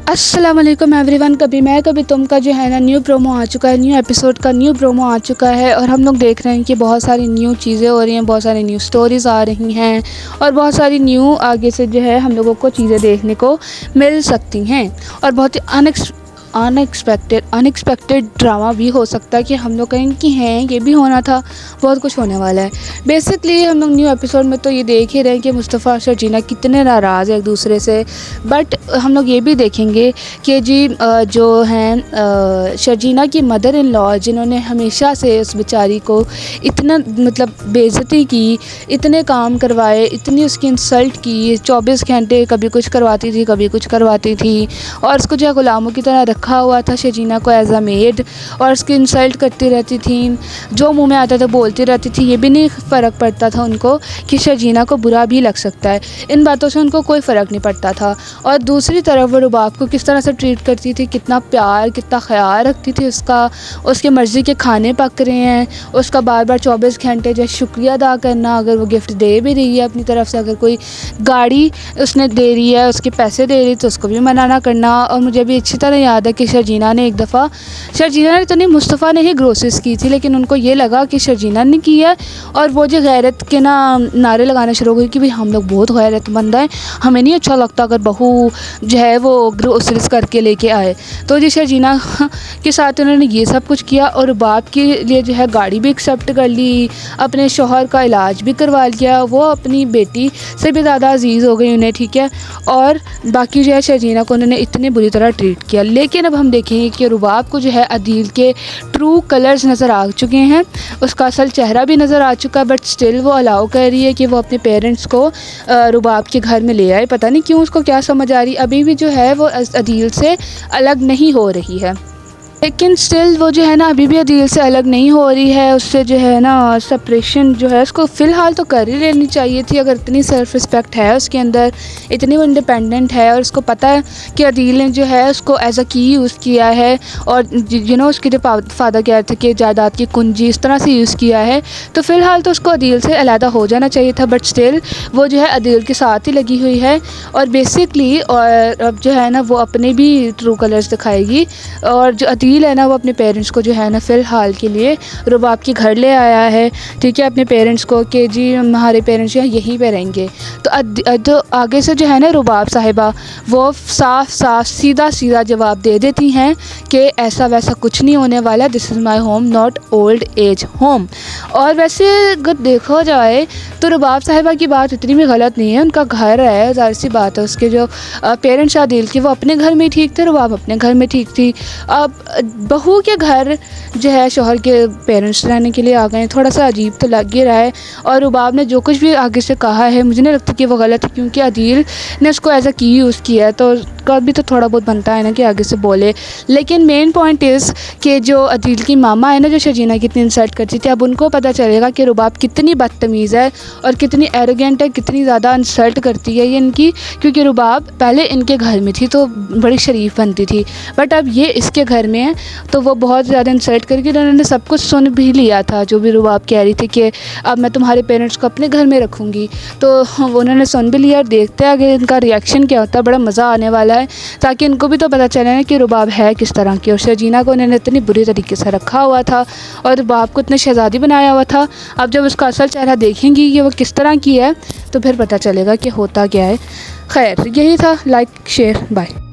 अस्सलाम वालेकुम एवरीवन। कभी मैं कभी तुम का जो है ना न्यू प्रोमो आ चुका है, न्यू एपिसोड का न्यू प्रोमो आ चुका है और हम लोग देख रहे हैं कि बहुत सारी न्यू चीज़ें हो रही हैं, बहुत सारी न्यू स्टोरीज़ आ रही हैं और बहुत सारी न्यू आगे से जो है हम लोगों को चीज़ें देखने को मिल सकती हैं और बहुत ही अनएक्सपेक्टेड ड्रामा भी हो सकता है कि हम लोग कहें कि हैं ये भी होना था, बहुत कुछ होने वाला है। बेसिकली हम लोग न्यू एपिसोड में तो ये देख ही रहे हैं कि मुस्तफ़ा और शर्जीना कितने नाराज़ हैं एक दूसरे से, बट हम लोग ये भी देखेंगे कि जी जो हैं शर्जीना की मदर इन लॉ जिन्होंने हमेशा से उस बेचारी को इतना मतलब बेइज्जती की, इतने काम करवाए, इतनी उसकी इंसल्ट की, 24 घंटे कभी कुछ करवाती थी कभी कुछ करवाती थी और उसको जो है ग़ुलामों की तरह रखा हुआ था शर्जीना को एज अ मेड, और उसकी इंसल्ट करती रहती थी, जो मुंह में आता था बोलती रहती थी। ये भी नहीं फ़र्क पड़ता था उनको कि शर्जीना को बुरा भी लग सकता है, इन बातों से उनको कोई फ़र्क नहीं पड़ता था। और दूसरी तरफ वो रुबाब को किस तरह से ट्रीट करती थी, कितना प्यार कितना ख्याल रखती थी उसका, उसकी मर्ज़ी के खाने पक रहे हैं, उसका बार बार 24 घंटे जो है शुक्रिया अदा करना, अगर वो गिफ्ट दे भी रही है अपनी तरफ से, अगर कोई गाड़ी उसने दे रही है, उसके पैसे दे रही तो उसको भी मना करना। और मुझे भी अच्छी तरह याद है कि शर्जीना ने एक दफ़ा, शर्जीना ने तो नहीं मुस्तफ़ा ने ही ग्रोसरीज की थी, लेकिन उनको ये लगा कि शर्जीना ने की है और वो जो गैरत के ना नारे लगाना शुरू हो गई कि भाई हम लोग बहुत गैरतमंद हैं, हमें नहीं अच्छा लगता अगर बहू जो है वो ग्रोसरीज करके लेके आए। तो जी शर्जीना के साथ उन्होंने ये सब कुछ किया और बाप के लिए जो है गाड़ी भी एक्सेप्ट कर ली, अपने शौहर का इलाज भी करवा लिया, वो अपनी बेटी से भी ज़्यादा अजीज़ हो गई उन्हें, ठीक है। और बाकी जो है शर्जीना को उन्होंने इतनी बुरी तरह ट्रीट किया। लेकिन अब हम देखेंगे कि रुबाब को जो है अदील के ट्रू कलर्स नज़र आ चुके हैं, उसका असल चेहरा भी नज़र आ चुका है, बट स्टिल वो अलाउ कर रही है कि वो अपने पेरेंट्स को रुबाब के घर में ले आए। पता नहीं क्यों उसको क्या समझ आ रही, अभी भी जो है वो अदील से अलग नहीं हो रही है, लेकिन स्टिल वो जो है ना अभी भी अदील से अलग नहीं हो रही है, उससे जो है ना सेपरेशन जो है उसको फ़िलहाल तो कर ही लेनी चाहिए थी। अगर इतनी सेल्फ़ रिस्पेक्ट है उसके अंदर, इतनी वो इंडिपेंडेंट है और उसको पता है कि अदील ने जो है उसको एज अ की यूज़ किया है और उसके जो फादर कह रहे थे कि जायदाद की कुंजी इस तरह से यूज़ किया है, तो फ़िलहाल तो उसको अदील से अलहदा हो जाना चाहिए था, बट स्टिल वो जो है अदील के साथ ही लगी हुई है। और बेसिकली और अब जो है ना वो अपने भी ट्रू कलर्स दिखाएगी और जो अदील है ना वो अपने पेरेंट्स को जो है ना फ़िलहाल के लिए रुबाब के घर ले आया है, ठीक है, अपने पेरेंट्स को कि जी हमारे पेरेंट्स जो है यहीं पे रहेंगे। तो आगे से जो है ना रुबाब साहिबा वो साफ सीधा जवाब दे देती हैं कि ऐसा वैसा कुछ नहीं होने वाला, this is my home not old age home. और वैसे अगर देखा जाए तो रुबाब साहिबा की बात इतनी भी गलत नहीं है, उनका घर है, ज़ाहिर सी बात है। उसके जो पेरेंट्स आदिल के वो अपने घर में ठीक थे, रुबाब अपने घर में ठीक थी। अब बहू के घर जो है शौहर के पेरेंट्स रहने के लिए आ गए, थोड़ा सा अजीब तो लग ही रहा है। और रुबाब ने जो कुछ भी आगे से कहा है मुझे नहीं लगता कि वो गलत है, क्योंकि अदील ने उसको एज अ की यूज़ किया है, तो उसका भी तो थोड़ा बहुत बनता है ना कि आगे से बोले। लेकिन मेन पॉइंट इज़ कि जो अदील की मामा है ना जो शर्जीना की इतनी इंसल्ट करती थी, अब उनको पता चलेगा कि रुबाब कितनी बदतमीज़ है और कितनी एरोगेंट है, कितनी ज़्यादा इंसल्ट करती है ये इनकी, क्योंकि रुबाब पहले इनके घर में थी तो बड़ी शरीफ बनती थी, बट अब ये इसके घर में है तो वो बहुत ज़्यादा इंसल्ट करके उन्होंने सब कुछ सुन भी लिया था जो भी रुबाब कह रही थी कि अब मैं तुम्हारे पेरेंट्स को अपने घर में रखूँगी, तो वो उन्होंने सुन भी लिया। और देखते हैं आगे इनका रिएक्शन क्या होता है, बड़ा मज़ा आने वाला है, ताकि इनको भी तो पता चले ना कि रुबाब है किस तरह की। और शर्जीना को उन्होंने इतनी बुरी तरीके से रखा हुआ था और रुबाब को इतनी शहज़ादी बनाया हुआ था, अब जब उसका असल चेहरा देखेंगी कि वो किस तरह की है तो फिर पता चलेगा कि होता क्या है। खैर यही था, लाइक शेयर बाय।